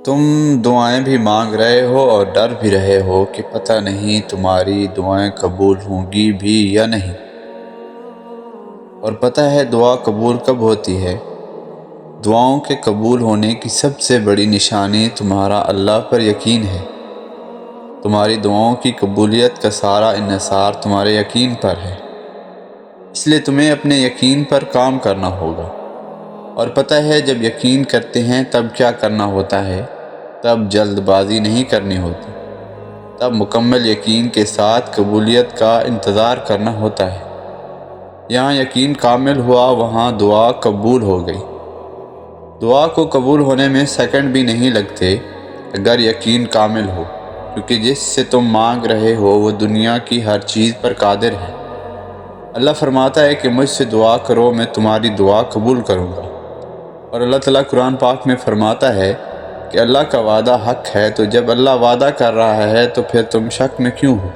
تم دعائیں بھی مانگ رہے ہو اور ڈر بھی رہے ہو کہ پتہ نہیں تمہاری دعائیں قبول ہوں گی بھی یا نہیں۔ اور پتہ ہے دعا قبول کب ہوتی ہے؟ دعاؤں کے قبول ہونے کی سب سے بڑی نشانی تمہارا اللہ پر یقین ہے۔ تمہاری دعاؤں کی قبولیت کا سارا انحصار تمہارے یقین پر ہے، اس لیے تمہیں اپنے یقین پر کام کرنا ہوگا۔ اور پتہ ہے جب یقین کرتے ہیں تب کیا کرنا ہوتا ہے؟ تب جلد بازی نہیں کرنی ہوتی، تب مکمل یقین کے ساتھ قبولیت کا انتظار کرنا ہوتا ہے۔ یہاں یقین کامل ہوا، وہاں دعا قبول ہو گئی۔ دعا کو قبول ہونے میں سیکنڈ بھی نہیں لگتے اگر یقین کامل ہو، کیونکہ جس سے تم مانگ رہے ہو وہ دنیا کی ہر چیز پر قادر ہے۔ اللہ فرماتا ہے کہ مجھ سے دعا کرو، میں تمہاری دعا قبول کروں گا۔ اور اللہ تعالیٰ قرآن پاک میں فرماتا ہے کہ اللہ کا وعدہ حق ہے، تو جب اللہ وعدہ کر رہا ہے تو پھر تم شک میں کیوں ہو؟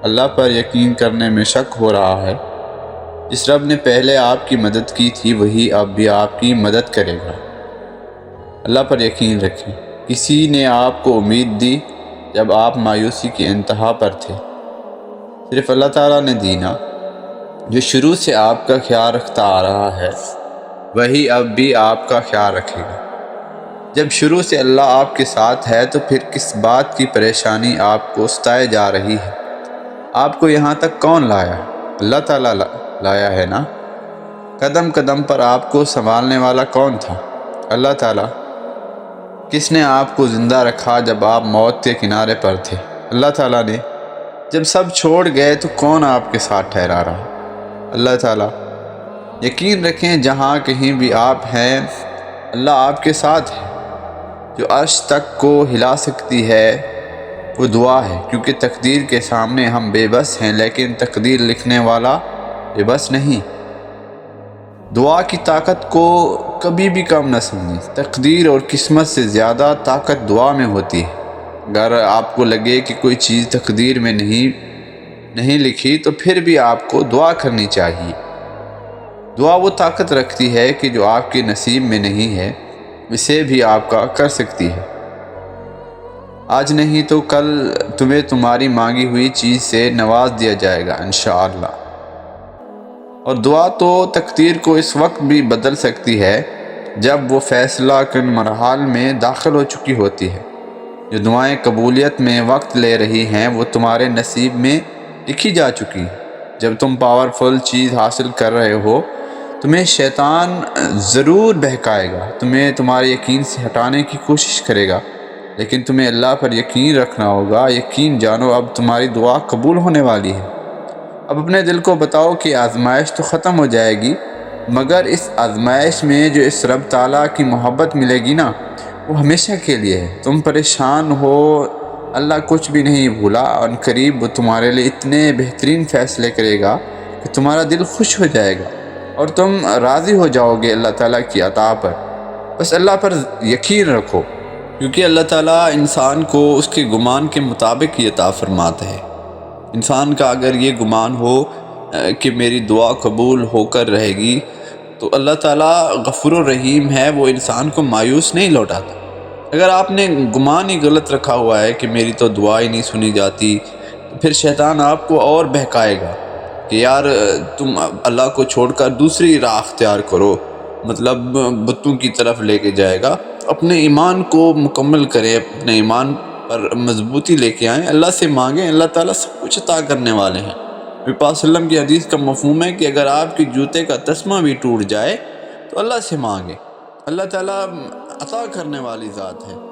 اللہ پر یقین کرنے میں شک ہو رہا ہے؟ جس رب نے پہلے آپ کی مدد کی تھی وہی اب بھی آپ کی مدد کرے گا۔ اللہ پر یقین رکھیں۔ کسی نے آپ کو امید دی جب آپ مایوسی کی انتہا پر تھے؟ صرف اللہ تعالیٰ نے دی نا، جو شروع سے آپ کا خیال رکھتا آ رہا ہے وہی اب بھی آپ کا خیال رکھے گا۔ جب شروع سے اللہ آپ کے ساتھ ہے تو پھر کس بات کی پریشانی آپ کو ستائے جا رہی ہے؟ آپ کو یہاں تک کون لایا؟ اللہ تعالیٰ لایا ہے نا۔ قدم قدم پر آپ کو سنبھالنے والا کون تھا؟ اللہ تعالیٰ۔ کس نے آپ کو زندہ رکھا جب آپ موت کے کنارے پر تھے؟ اللہ تعالیٰ نے۔ جب سب چھوڑ گئے تو کون آپ کے ساتھ ٹھہرا رہا؟ اللہ تعالیٰ۔ یقین رکھیں جہاں کہیں بھی آپ ہیں اللہ آپ کے ساتھ ہے۔ جو عرش تک کو ہلا سکتی ہے وہ دعا ہے، کیونکہ تقدیر کے سامنے ہم بے بس ہیں، لیکن تقدیر لکھنے والا بے بس نہیں۔ دعا کی طاقت کو کبھی بھی کم نہ سمجھیں۔ تقدیر اور قسمت سے زیادہ طاقت دعا میں ہوتی ہے۔ اگر آپ کو لگے کہ کوئی چیز تقدیر میں نہیں لکھی تو پھر بھی آپ کو دعا کرنی چاہیے۔ دعا وہ طاقت رکھتی ہے کہ جو آپ کے نصیب میں نہیں ہے اسے بھی آپ کا کر سکتی ہے۔ آج نہیں تو کل تمہیں تمہاری مانگی ہوئی چیز سے نواز دیا جائے گا انشاءاللہ۔ اور دعا تو تقدیر کو اس وقت بھی بدل سکتی ہے جب وہ فیصلہ کن مرحل میں داخل ہو چکی ہوتی ہے۔ جو دعائیں قبولیت میں وقت لے رہی ہیں وہ تمہارے نصیب میں لکھی جا چکی ہے۔ جب تم پاورفل چیز حاصل کر رہے ہو تمہیں شیطان ضرور بہکائے گا، تمہیں تمہارے یقین سے ہٹانے کی کوشش کرے گا، لیکن تمہیں اللہ پر یقین رکھنا ہوگا۔ یقین جانو اب تمہاری دعا قبول ہونے والی ہے۔ اب اپنے دل کو بتاؤ کہ آزمائش تو ختم ہو جائے گی، مگر اس آزمائش میں جو اس رب تعالیٰ کی محبت ملے گی نا وہ ہمیشہ کے لیے ہے۔ تم پریشان ہو، اللہ کچھ بھی نہیں بھولا، ان قریب وہ تمہارے لیے اتنے بہترین فیصلے کرے گا کہ تمہارا دل خوش ہو جائے گا اور تم راضی ہو جاؤ گے اللہ تعالیٰ کی عطا پر۔ بس اللہ پر یقین رکھو، کیونکہ اللہ تعالیٰ انسان کو اس کے گمان کے مطابق یہ عطا فرماتا ہے۔ انسان کا اگر یہ گمان ہو کہ میری دعا قبول ہو کر رہے گی تو اللہ تعالیٰ غفور الرحیم ہے، وہ انسان کو مایوس نہیں لوٹاتا۔ اگر آپ نے گمان ہی غلط رکھا ہوا ہے کہ میری تو دعا ہی نہیں سنی جاتی تو پھر شیطان آپ کو اور بہکائے گا کہ یار تم اللہ کو چھوڑ کر دوسری راہ اختیار کرو، مطلب بتوں کی طرف لے کے جائے گا۔ اپنے ایمان کو مکمل کریں، اپنے ایمان پر مضبوطی لے کے آئیں، اللہ سے مانگیں، اللہ تعالیٰ سب کچھ عطا کرنے والے ہیں۔ نبی پاک صلی اللہ علیہ وسلم کی حدیث کا مفہوم ہے کہ اگر آپ کی جوتے کا تسمہ بھی ٹوٹ جائے تو اللہ سے مانگیں، اللہ تعالیٰ عطا کرنے والی ذات ہے۔